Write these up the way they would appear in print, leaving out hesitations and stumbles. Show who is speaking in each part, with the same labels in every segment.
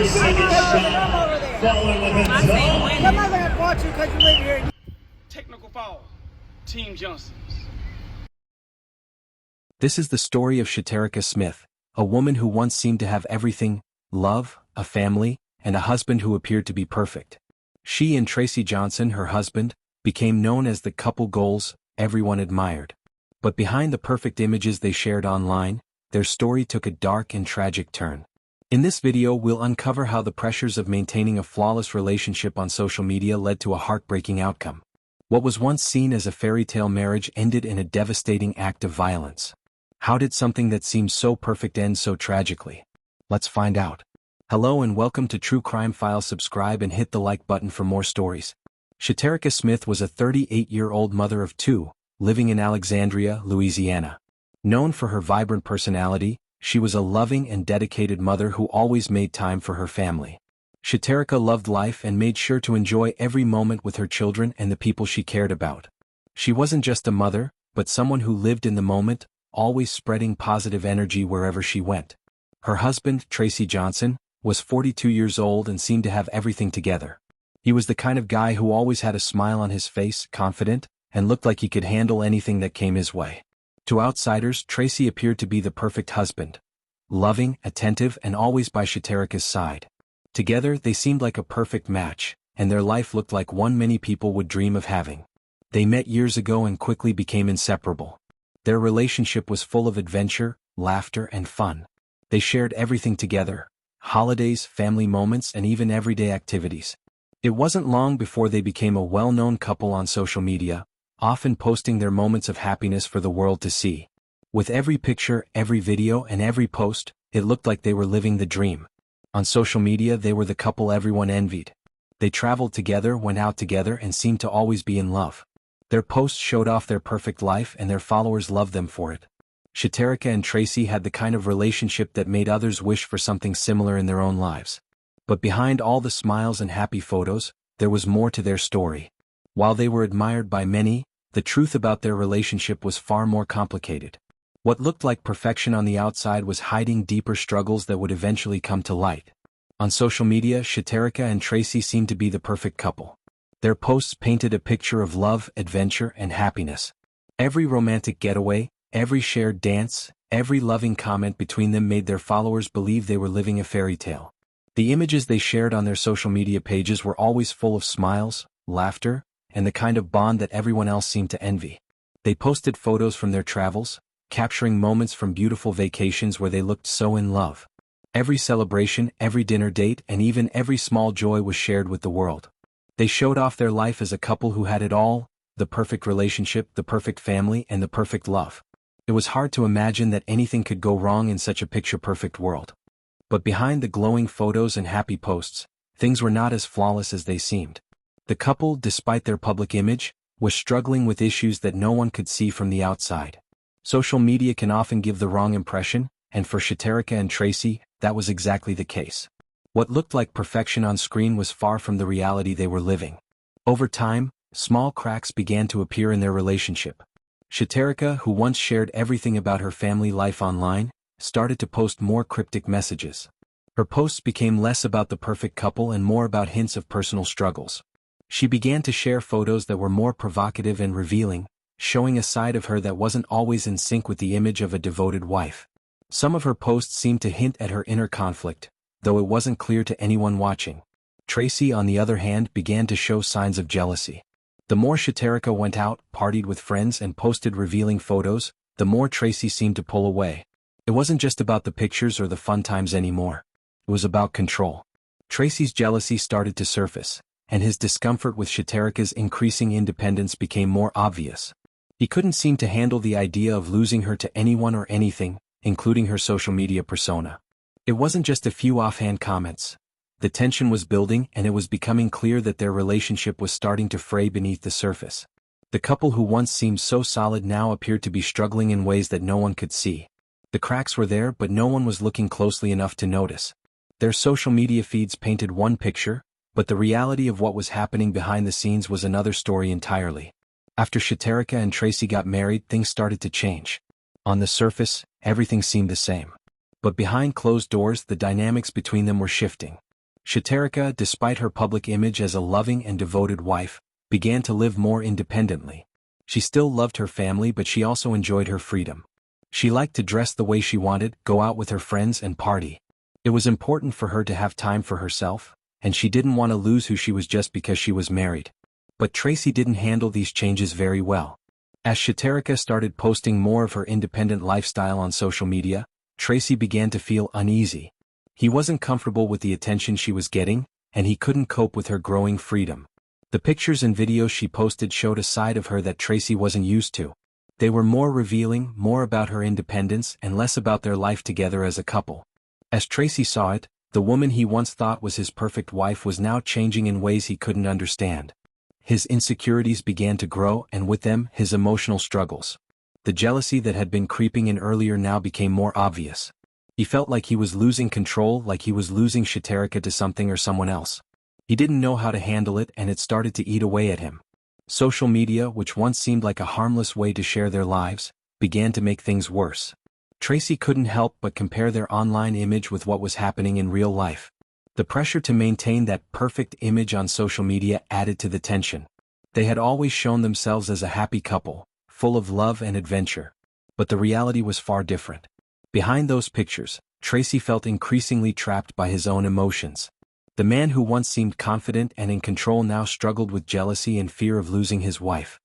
Speaker 1: I'm over there.
Speaker 2: I say Wedded.
Speaker 1: I'm not gonna watch you because you live here.
Speaker 3: Technical foul. Team Johnsons.
Speaker 4: This is the story of Shaterika Smith, a woman who once seemed to have everything: love, a family, and a husband who appeared to be perfect. She and Tracy Johnson, her husband, became known as the couple goals everyone admired. But behind the perfect images they shared online, their story took a dark and tragic turn. In this video we'll uncover how the pressures of maintaining a flawless relationship on social media led to a heartbreaking outcome. What was once seen as a fairy tale marriage ended in a devastating act of violence. How did something that seemed so perfect end so tragically? Let's find out. Hello and welcome to True Crime Files. Subscribe and hit the like button for more stories. Shaterika Smith was a 38-year-old mother of two, living in Alexandria, Louisiana. Known for her vibrant personality, she was a loving and dedicated mother who always made time for her family. Shaterika loved life and made sure to enjoy every moment with her children and the people she cared about. She wasn't just a mother, but someone who lived in the moment, always spreading positive energy wherever she went. Her husband, Tracy Johnson, was 42 years old and seemed to have everything together. He was the kind of guy who always had a smile on his face, confident, and looked like he could handle anything that came his way. To outsiders, Tracy appeared to be the perfect husband. Loving, attentive, and always by Shaterika's side. Together, they seemed like a perfect match, and their life looked like one many people would dream of having. They met years ago and quickly became inseparable. Their relationship was full of adventure, laughter, and fun. They shared everything together: holidays, family moments, and even everyday activities. It wasn't long before they became a well-known couple on social media, often posting their moments of happiness for the world to see. With every picture, every video, and every post, it looked like they were living the dream. On social media they were the couple everyone envied. They traveled together, went out together, and seemed to always be in love. Their posts showed off their perfect life and their followers loved them for it. Shaterika and Tracy had the kind of relationship that made others wish for something similar in their own lives. But behind all the smiles and happy photos, there was more to their story. While they were admired by many, the truth about their relationship was far more complicated. What looked like perfection on the outside was hiding deeper struggles that would eventually come to light. On social media, Shaterika and Tracy seemed to be the perfect couple. Their posts painted a picture of love, adventure, and happiness. Every romantic getaway, every shared dance, every loving comment between them made their followers believe they were living a fairy tale. The images they shared on their social media pages were always full of smiles, laughter, and the kind of bond that everyone else seemed to envy. They posted photos from their travels, capturing moments from beautiful vacations where they looked so in love. Every celebration, every dinner date, and even every small joy was shared with the world. They showed off their life as a couple who had it all: the perfect relationship, the perfect family, and the perfect love. It was hard to imagine that anything could go wrong in such a picture-perfect world. But behind the glowing photos and happy posts, things were not as flawless as they seemed. The couple, despite their public image, was struggling with issues that no one could see from the outside. Social media can often give the wrong impression, and for Shaterika and Tracy, that was exactly the case. What looked like perfection on screen was far from the reality they were living. Over time, small cracks began to appear in their relationship. Shaterika, who once shared everything about her family life online, started to post more cryptic messages. Her posts became less about the perfect couple and more about hints of personal struggles. She began to share photos that were more provocative and revealing, showing a side of her that wasn't always in sync with the image of a devoted wife. Some of her posts seemed to hint at her inner conflict, though it wasn't clear to anyone watching. Tracy, on the other hand, began to show signs of jealousy. The more Shaterika went out, partied with friends, and posted revealing photos, the more Tracy seemed to pull away. It wasn't just about the pictures or the fun times anymore. It was about control. Tracy's jealousy started to surface, and his discomfort with Shaterika's increasing independence became more obvious. He couldn't seem to handle the idea of losing her to anyone or anything, including her social media persona. It wasn't just a few offhand comments. The tension was building, and it was becoming clear that their relationship was starting to fray beneath the surface. The couple who once seemed so solid now appeared to be struggling in ways that no one could see. The cracks were there, but no one was looking closely enough to notice. Their social media feeds painted one picture, but the reality of what was happening behind the scenes was another story entirely. After Shaterika and Tracy got married, things started to change. On the surface, everything seemed the same. But behind closed doors, the dynamics between them were shifting. Shaterika, despite her public image as a loving and devoted wife, began to live more independently. She still loved her family, but she also enjoyed her freedom. She liked to dress the way she wanted, go out with her friends and party. It was important for her to have time for herself, and she didn't want to lose who she was just because she was married. But Tracy didn't handle these changes very well. As Shaterika started posting more of her independent lifestyle on social media, Tracy began to feel uneasy. He wasn't comfortable with the attention she was getting, and he couldn't cope with her growing freedom. The pictures and videos she posted showed a side of her that Tracy wasn't used to. They were more revealing, more about her independence and less about their life together as a couple. As Tracy saw it, the woman he once thought was his perfect wife was now changing in ways he couldn't understand. His insecurities began to grow, and with them, his emotional struggles. The jealousy that had been creeping in earlier now became more obvious. He felt like he was losing control, like he was losing Shaterika to something or someone else. He didn't know how to handle it, and it started to eat away at him. Social media, which once seemed like a harmless way to share their lives, began to make things worse. Tracy couldn't help but compare their online image with what was happening in real life. The pressure to maintain that perfect image on social media added to the tension. They had always shown themselves as a happy couple, full of love and adventure. But the reality was far different. Behind those pictures, Tracy felt increasingly trapped by his own emotions. The man who once seemed confident and in control now struggled with jealousy and fear of losing his wife.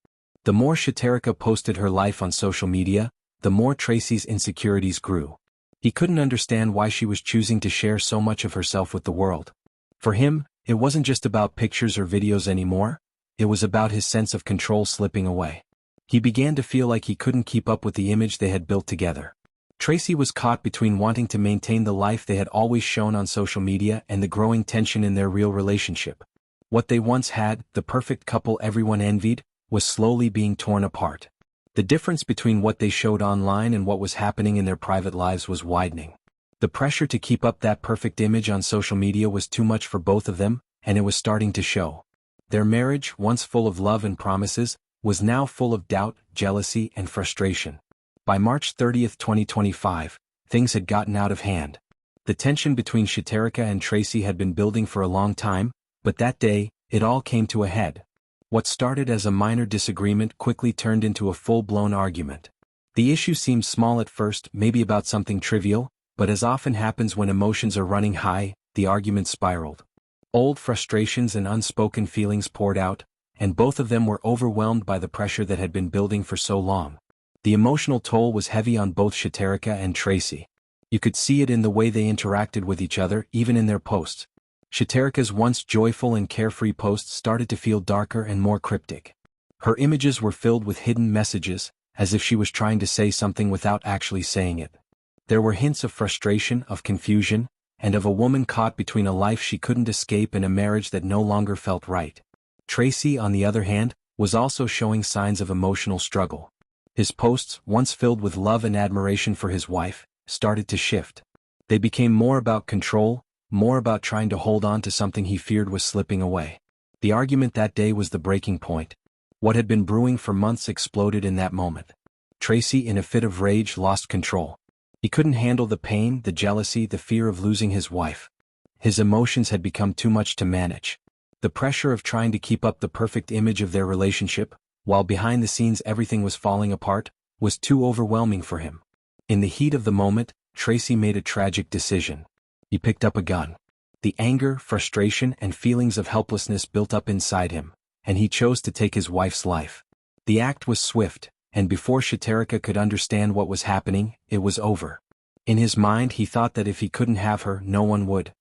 Speaker 4: The more Shaterika posted her life on social media, the more Tracy's insecurities grew. He couldn't understand why she was choosing to share so much of herself with the world. For him, it wasn't just about pictures or videos anymore, it was about his sense of control slipping away. He began to feel like he couldn't keep up with the image they had built together. Tracy was caught between wanting to maintain the life they had always shown on social media and the growing tension in their real relationship. What they once had, the perfect couple everyone envied, was slowly being torn apart. The difference between what they showed online and what was happening in their private lives was widening. The pressure to keep up that perfect image on social media was too much for both of them, and it was starting to show. Their marriage, once full of love and promises, was now full of doubt, jealousy, and frustration. By March 30, 2025, things had gotten out of hand. The tension between Shaterika and Tracy had been building for a long time, but that day, it all came to a head. What started as a minor disagreement quickly turned into a full-blown argument. The issue seemed small at first, maybe about something trivial, but as often happens when emotions are running high, the argument spiraled. Old frustrations and unspoken feelings poured out, and both of them were overwhelmed by the pressure that had been building for so long. The emotional toll was heavy on both Shaterika and Tracy. You could see it in the way they interacted with each other, even in their posts. Shaterika's once joyful and carefree posts started to feel darker and more cryptic. Her images were filled with hidden messages, as if she was trying to say something without actually saying it. There were hints of frustration, of confusion, and of a woman caught between a life she couldn't escape and a marriage that no longer felt right. Tracy, on the other hand, was also showing signs of emotional struggle. His posts, once filled with love and admiration for his wife, started to shift. They became more about control, more about trying to hold on to something he feared was slipping away. The argument that day was the breaking point. What had been brewing for months exploded in that moment. Tracy, in a fit of rage, lost control. He couldn't handle the pain, the jealousy, the fear of losing his wife. His emotions had become too much to manage. The pressure of trying to keep up the perfect image of their relationship, while behind the scenes everything was falling apart, was too overwhelming for him. In the heat of the moment, Tracy made a tragic decision. He picked up a gun. The anger, frustration, and feelings of helplessness built up inside him, and he chose to take his wife's life. The act was swift, and before Shaterika could understand what was happening, it was over. In his mind he thought that if he couldn't have her, no one would.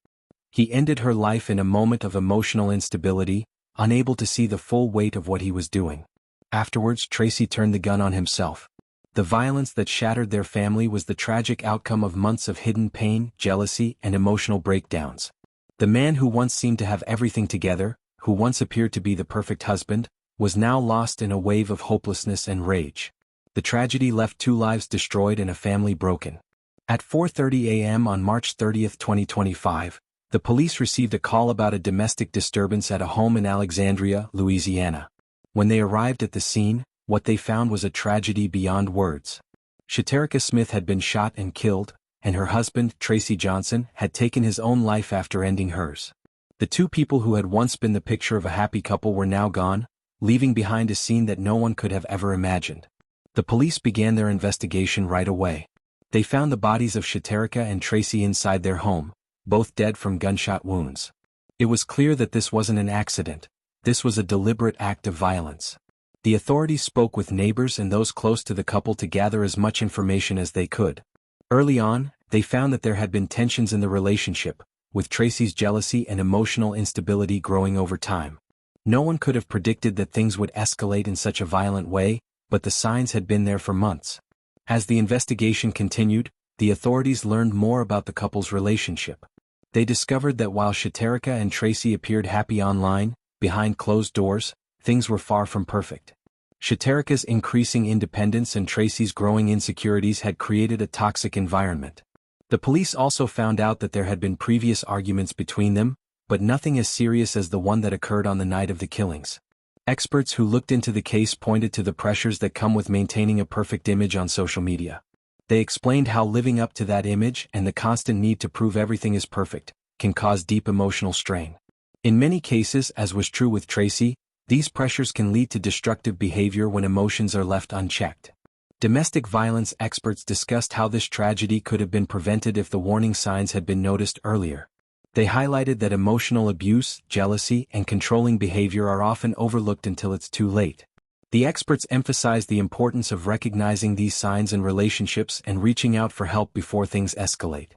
Speaker 4: He ended her life in a moment of emotional instability, unable to see the full weight of what he was doing. Afterwards, Tracy turned the gun on himself. The violence that shattered their family was the tragic outcome of months of hidden pain, jealousy, and emotional breakdowns. The man who once seemed to have everything together, who once appeared to be the perfect husband, was now lost in a wave of hopelessness and rage. The tragedy left 2 lives destroyed and a family broken. At 4:30 a.m. on March 30, 2025, the police received a call about a domestic disturbance at a home in Alexandria, Louisiana. When they arrived at the scene, what they found was a tragedy beyond words. Shaterika Smith had been shot and killed, and her husband, Tracy Johnson, had taken his own life after ending hers. The two people who had once been the picture of a happy couple were now gone, leaving behind a scene that no one could have ever imagined. The police began their investigation right away. They found the bodies of Shaterica and Tracy inside their home, both dead from gunshot wounds. It was clear that this wasn't an accident. This was a deliberate act of violence. The authorities spoke with neighbors and those close to the couple to gather as much information as they could. Early on, they found that there had been tensions in the relationship, with Tracy's jealousy and emotional instability growing over time. No one could have predicted that things would escalate in such a violent way, but the signs had been there for months. As the investigation continued, the authorities learned more about the couple's relationship. They discovered that while Shaterica and Tracy appeared happy online, behind closed doors, things were far from perfect. Shaterica's increasing independence and Tracy's growing insecurities had created a toxic environment. The police also found out that there had been previous arguments between them, but nothing as serious as the one that occurred on the night of the killings. Experts who looked into the case pointed to the pressures that come with maintaining a perfect image on social media. They explained how living up to that image and the constant need to prove everything is perfect can cause deep emotional strain. In many cases, as was true with Tracy, these pressures can lead to destructive behavior when emotions are left unchecked. Domestic violence experts discussed how this tragedy could have been prevented if the warning signs had been noticed earlier. They highlighted that emotional abuse, jealousy, and controlling behavior are often overlooked until it's too late. The experts emphasized the importance of recognizing these signs in relationships and reaching out for help before things escalate.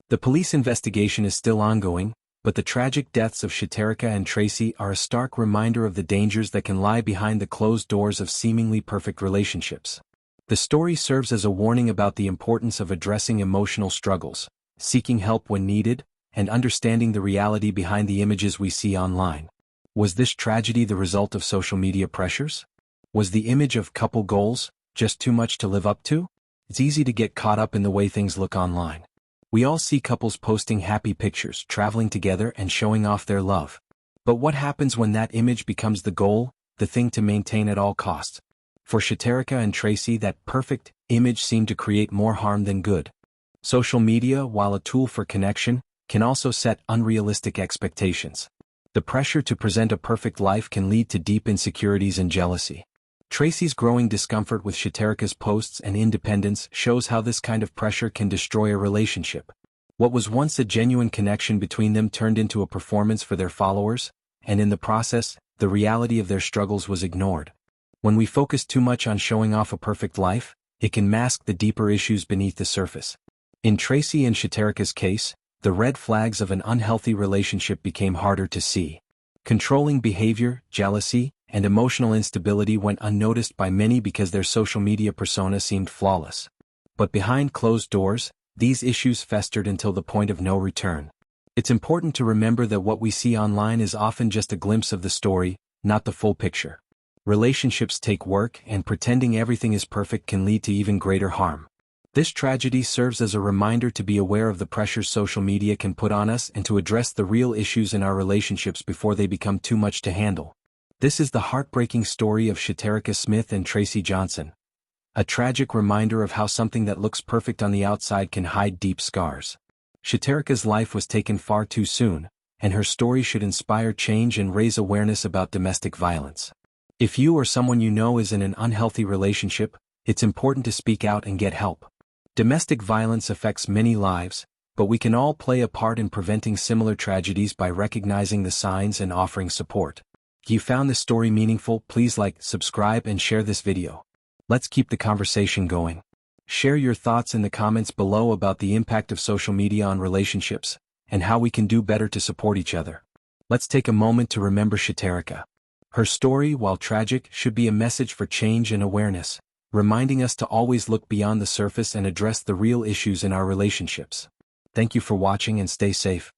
Speaker 4: The police investigation is still ongoing, but the tragic deaths of Shaterica and Tracy are a stark reminder of the dangers that can lie behind the closed doors of seemingly perfect relationships. The story serves as a warning about the importance of addressing emotional struggles, seeking help when needed, and understanding the reality behind the images we see online. Was this tragedy the result of social media pressures? Was the image of couple goals just too much to live up to? It's easy to get caught up in the way things look online. We all see couples posting happy pictures, traveling together, and showing off their love. But what happens when that image becomes the goal, the thing to maintain at all costs? For Shaterica and Tracy, that perfect image seemed to create more harm than good. Social media, while a tool for connection, can also set unrealistic expectations. The pressure to present a perfect life can lead to deep insecurities and jealousy. Tracy's growing discomfort with Shaterica's posts and independence shows how this kind of pressure can destroy a relationship. What was once a genuine connection between them turned into a performance for their followers, and in the process, the reality of their struggles was ignored. When we focus too much on showing off a perfect life, it can mask the deeper issues beneath the surface. In Tracy and Shaterica's case, the red flags of an unhealthy relationship became harder to see. Controlling behavior, jealousy, and emotional instability went unnoticed by many because their social media persona seemed flawless. But behind closed doors, these issues festered until the point of no return. It's important to remember that what we see online is often just a glimpse of the story, not the full picture. Relationships take work, and pretending everything is perfect can lead to even greater harm. This tragedy serves as a reminder to be aware of the pressures social media can put on us and to address the real issues in our relationships before they become too much to handle. This is the heartbreaking story of Shaterica Smith and Tracy Johnson. A tragic reminder of how something that looks perfect on the outside can hide deep scars. Shaterica's life was taken far too soon, and her story should inspire change and raise awareness about domestic violence. If you or someone you know is in an unhealthy relationship, it's important to speak out and get help. Domestic violence affects many lives, but we can all play a part in preventing similar tragedies by recognizing the signs and offering support. If you found this story meaningful, please like, subscribe, and share this video. Let's keep the conversation going. Share your thoughts in the comments below about the impact of social media on relationships, and how we can do better to support each other. Let's take a moment to remember Shaterica. Her story, while tragic, should be a message for change and awareness, reminding us to always look beyond the surface and address the real issues in our relationships. Thank you for watching and stay safe.